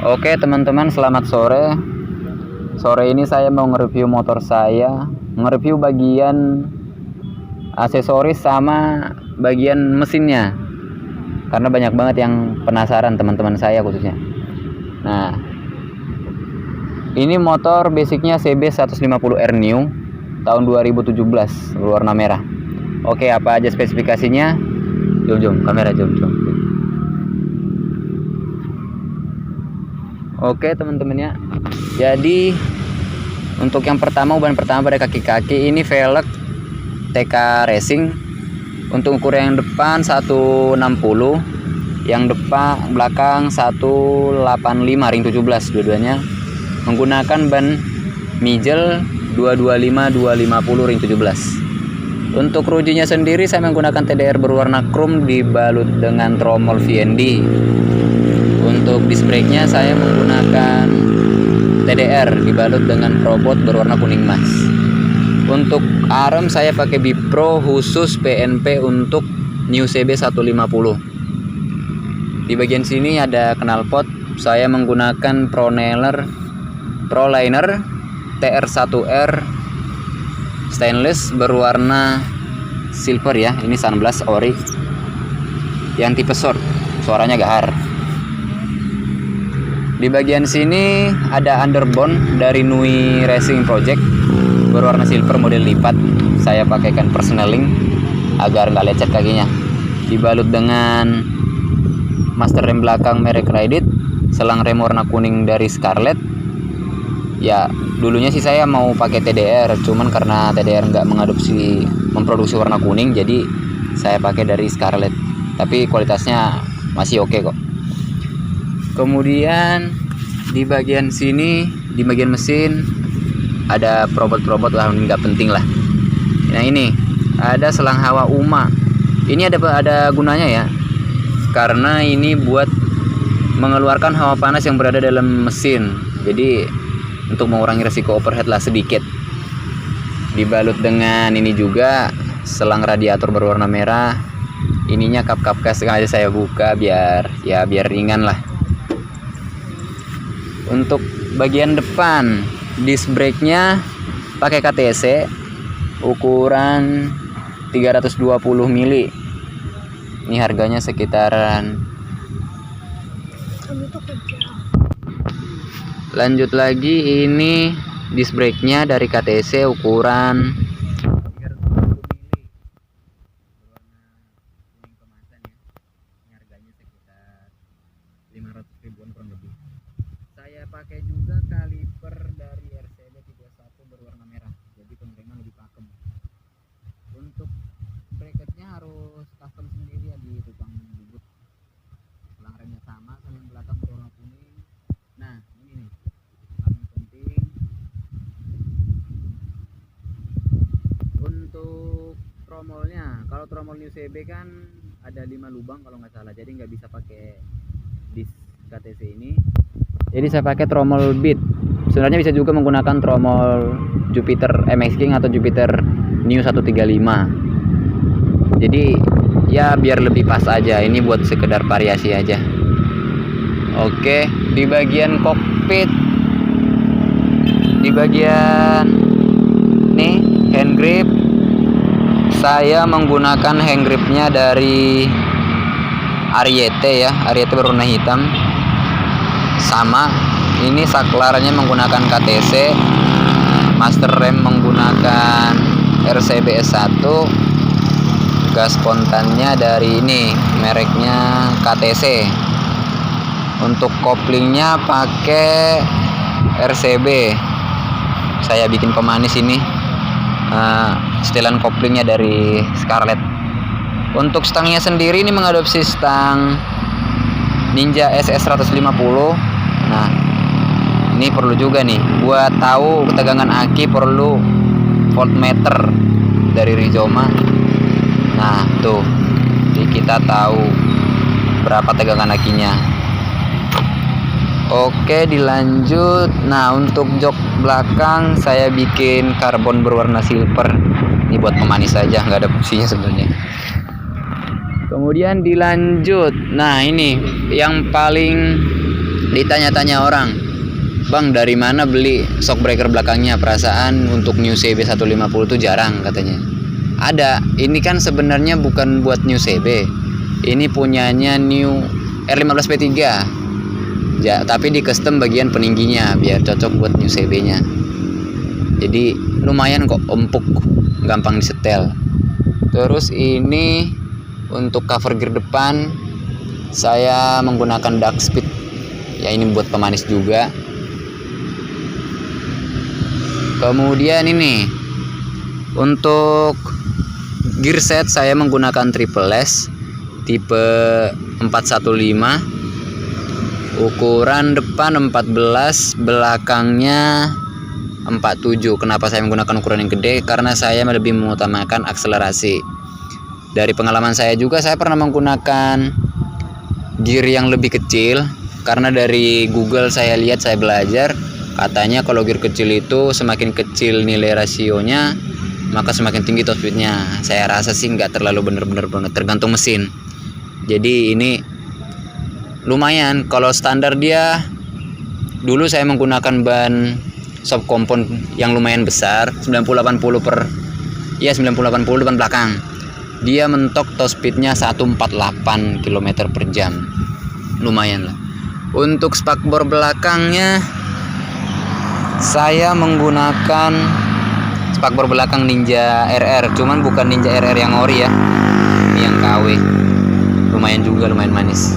Oke teman-teman, selamat sore. Sore ini saya mau nge-review motor saya, nge-review bagian aksesoris sama bagian mesinnya. Karena banyak banget yang penasaran, teman-teman saya khususnya. Nah, ini motor basicnya CB 150R New tahun 2017, berwarna merah. Oke, apa aja spesifikasinya? Jom kamera jom. Oke teman-teman ya. Jadi untuk yang pertama, ban pertama pada kaki-kaki ini velg TK Racing. Untuk ukuran yang depan 160, yang belakang 185 ring 17 dua-duanya. Menggunakan ban Mijel 225 ring 17. Untuk rujinya sendiri saya menggunakan TDR berwarna chrome dibalut dengan tromol VND. Untuk disc brake-nya saya menggunakan TDR dibalut dengan robot berwarna kuning emas. Untuk arm saya pakai Bipro khusus PNP untuk New CB 150. Di bagian sini ada knalpot, saya menggunakan Proliner TR1R stainless berwarna silver ya. Ini sunblast ori yang tipe short, suaranya gahar. Di bagian sini ada underbone dari Nui Racing Project berwarna silver model lipat. Saya pakaikan personeling agar nggak lecet kakinya. Dibalut dengan master rem belakang merek Ride, selang rem warna kuning dari Scarlett. Ya, dulunya sih saya mau pakai TDR, cuman karena TDR nggak memproduksi warna kuning, jadi saya pakai dari Scarlett. Tapi kualitasnya masih oke kok. Kemudian di bagian sini, di bagian mesin ada perobot lah, nggak penting lah. Nah ini ada selang hawa UMA. Ini ada gunanya ya, karena ini buat mengeluarkan hawa panas yang berada dalam mesin. Jadi untuk mengurangi resiko overheat lah sedikit. Dibalut dengan ini juga selang radiator berwarna merah. Ininya kap gas sengaja saya buka biar ringan lah. Untuk bagian depan, disc brake-nya pakai KTC ukuran 320 mili. Ini harganya sekitaran. Lanjut lagi, ini disc brake-nya dari KTC ukuran 320 mili. Berwarna kuning kemasan ya. Ini harganya sekitar 500 ribuan kurang lebih. Saya pakai juga kaliper dari RCB 31 berwarna merah, jadi pengereman lebih pakem. Untuk bracketnya harus custom sendiri ya di tukang bubut. Selang remnya sama yang belakang berwarna kuning. Nah ini nih paling penting. Untuk tromolnya, kalau tromol New CB kan ada 5 lubang kalau nggak salah, jadi nggak bisa pakai disc KTC ini. Jadi saya pakai tromol beat. Sebenarnya bisa juga menggunakan tromol Jupiter MX King atau Jupiter New 135. Jadi ya biar lebih pas aja. Ini buat sekedar variasi aja. Oke, di bagian kokpit, di bagian nih hand grip, saya menggunakan hand gripnya dari Ariete ya. Ariete berwarna hitam. Sama, ini saklarnya menggunakan KTC, master rem menggunakan RCB S1, gas spontannya dari ini mereknya KTC. Untuk koplingnya pakai RCB, saya bikin pemanis ini. Setelan koplingnya dari Scarlett. Untuk stangnya sendiri ini mengadopsi stang Ninja SS 150. Nah, ini perlu juga nih buat tahu ketegangan aki, perlu voltmeter dari Rizoma. Nah, tuh. Jadi kita tahu berapa tegangan akinya. Oke, dilanjut. Nah, untuk jok belakang saya bikin karbon berwarna silver. Ini buat pemanis saja, nggak ada fungsinya sebenarnya. Kemudian dilanjut. Nah, ini yang paling Ditanya-tanya orang, "Bang, dari mana beli shock breaker belakangnya? Perasaan untuk New CB 150 tuh jarang," katanya. Ada, ini kan sebenarnya bukan buat New CB. Ini punyanya New R15 P3. Ya, tapi di custom bagian peningginya biar cocok buat New CB-nya. Jadi lumayan kok, empuk, gampang disetel. Terus ini untuk cover gear depan saya menggunakan dark speed. Ya, ini buat pemanis juga. Kemudian ini untuk gear set saya menggunakan triple S tipe 415, ukuran depan 14, belakangnya 47. Kenapa saya menggunakan ukuran yang gede? Karena saya lebih mengutamakan akselerasi. Dari pengalaman saya juga, saya pernah menggunakan gear yang lebih kecil, karena dari Google saya lihat, saya belajar, katanya kalau gear kecil itu semakin kecil nilai rasionya, maka semakin tinggi top speednya. Saya rasa sih nggak terlalu bener-bener banget, tergantung mesin. Jadi ini lumayan. Kalau standar dia, dulu saya menggunakan ban sub kompon yang lumayan besar, 90-80 per, ya 90-80 depan belakang. Dia mentok top speednya 148 km per jam, lumayan lah. Untuk spakbor belakangnya saya menggunakan spakbor belakang Ninja RR, cuman bukan Ninja RR yang ori ya, ini yang KW. Lumayan juga, lumayan manis.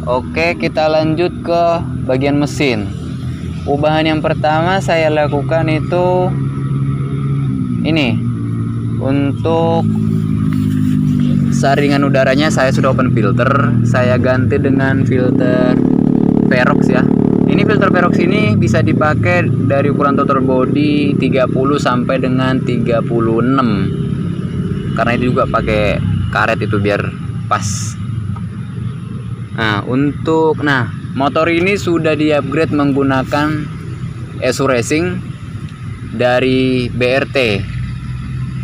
Oke, kita lanjut ke bagian mesin. Ubahan yang pertama saya lakukan itu ini, untuk saringan udaranya saya sudah open filter, saya ganti dengan filter Verox ya. Ini filter Verox ini bisa dipakai dari ukuran total body 30 sampai dengan 36. Karena itu juga pakai karet itu biar pas. Nah, motor ini sudah di-upgrade menggunakan ESU Racing dari BRT.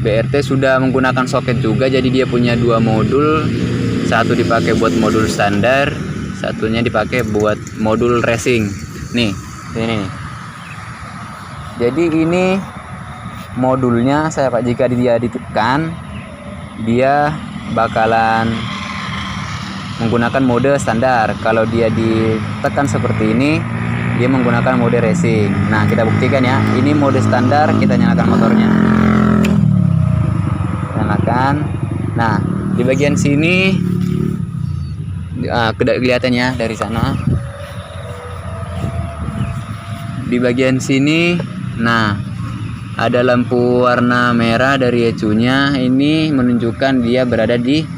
BRT sudah menggunakan soket juga, jadi dia punya dua modul, satu dipakai buat modul standar, satunya dipakai buat modul racing. Nih, ini. Jadi ini modulnya saya Pak, jika dia ditekan, dia bakalan menggunakan mode standar. Kalau dia ditekan seperti ini, dia menggunakan mode racing. Nah, kita buktikan ya. Ini mode standar, kita nyalakan motornya. Nyalakan. Nah, di bagian sini kelihatan ya dari sana. Di bagian sini, nah, ada lampu warna merah dari ECU-nya. Ini menunjukkan dia berada di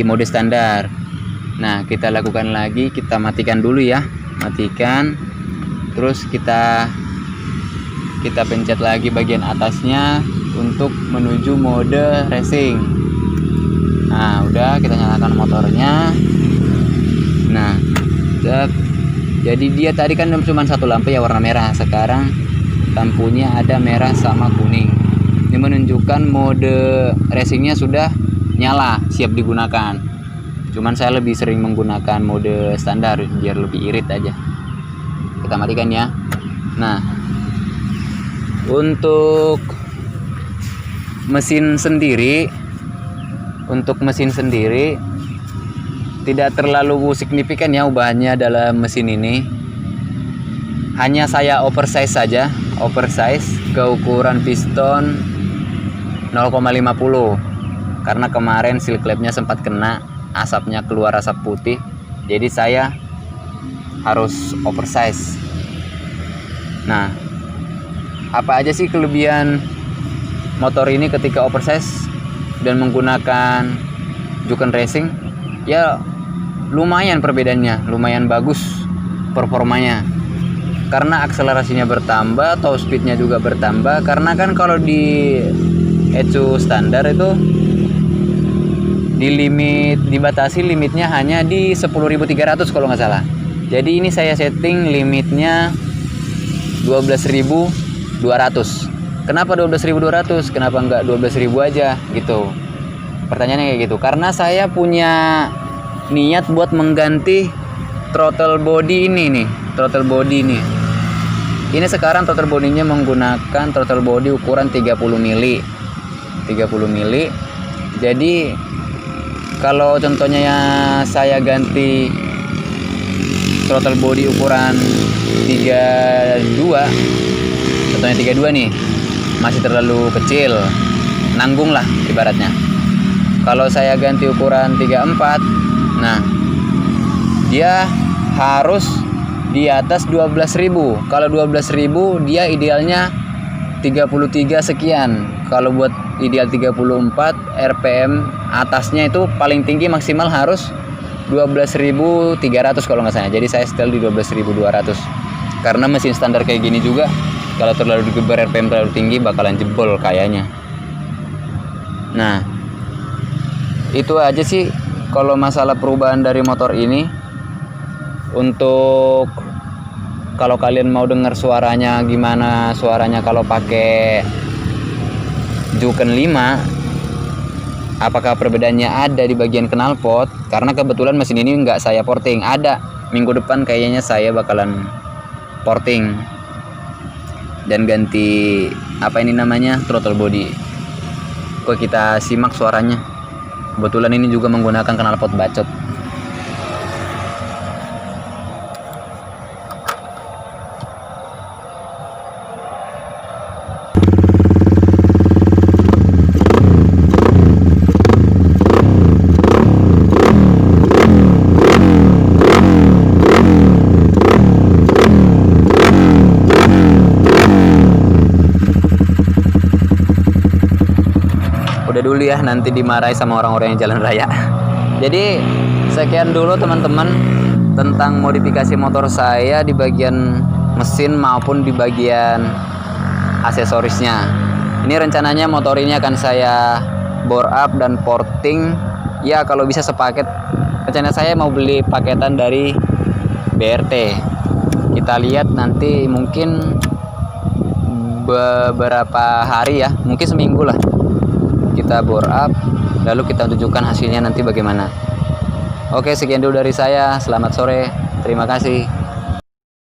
mode standar. Nah, kita lakukan lagi, kita matikan dulu ya, matikan, terus kita pencet lagi bagian atasnya untuk menuju mode racing. Nah, udah, kita nyalakan motornya. Nah, jadi dia tadi kan cuma satu lampu ya warna merah, sekarang lampunya ada merah sama kuning. Ini menunjukkan mode racingnya sudah nyala, siap digunakan. Cuman saya lebih sering menggunakan mode standar biar lebih irit aja. Kita matikan ya. Nah, untuk mesin sendiri tidak terlalu signifikan ya ubahannya dalam mesin ini. Hanya saya oversize saja, oversize ke ukuran piston 0,50. Karena kemarin seal clamp-nya sempat kena, asapnya keluar, asap putih, jadi saya harus oversize. Nah, apa aja sih kelebihan motor ini ketika oversize dan menggunakan Juken Racing? Ya lumayan perbedaannya, lumayan bagus performanya. Karena akselerasinya bertambah, top speednya juga bertambah. Karena kan kalau di ECU standar itu dibatasi limitnya hanya di 10.300 kalau nggak salah. Jadi ini saya setting limitnya 12.200. Kenapa 12.200? Kenapa nggak 12.000 aja gitu? Pertanyaannya kayak gitu. Karena saya punya niat buat mengganti throttle body ini nih. Throttle body ini. Ini sekarang throttle bodinya menggunakan throttle body ukuran 30 mili. 30 mili. Jadi kalau contohnya ya saya ganti throttle body ukuran 32, contohnya 32 nih, masih terlalu kecil, nanggung lah ibaratnya. Kalau saya ganti ukuran 34, nah dia harus di atas 12.000. Kalau 12.000 dia idealnya 33 sekian. Kalau buat ideal 34 RPM atasnya itu paling tinggi maksimal harus 12.300 kalau nggak salah. Jadi saya setel di 12.200. Karena mesin standar kayak gini juga kalau terlalu digeber RPM terlalu tinggi bakalan jebol kayaknya. Nah, itu aja sih kalau masalah perubahan dari motor ini. Untuk kalau kalian mau dengar suaranya gimana suaranya kalau pakai Juken 5, apakah perbedaannya ada di bagian knalpot? Karena kebetulan mesin ini nggak saya porting. Ada minggu depan kayaknya saya bakalan porting dan ganti apa ini namanya throttle body. Kok kita simak suaranya. Kebetulan ini juga menggunakan knalpot bacot. Udah dulu ya, nanti dimarahi sama orang-orang yang jalan raya. Jadi sekian dulu teman-teman tentang modifikasi motor saya di bagian mesin maupun di bagian aksesorisnya. Ini rencananya motor ini akan saya bore up dan porting. Ya kalau bisa sepaket. Rencana saya mau beli paketan dari BRT. Kita lihat nanti mungkin beberapa hari ya, mungkin seminggu lah. Kita bore up lalu kita tunjukkan hasilnya nanti bagaimana. Oke, sekian dulu dari saya. Selamat sore, terima kasih.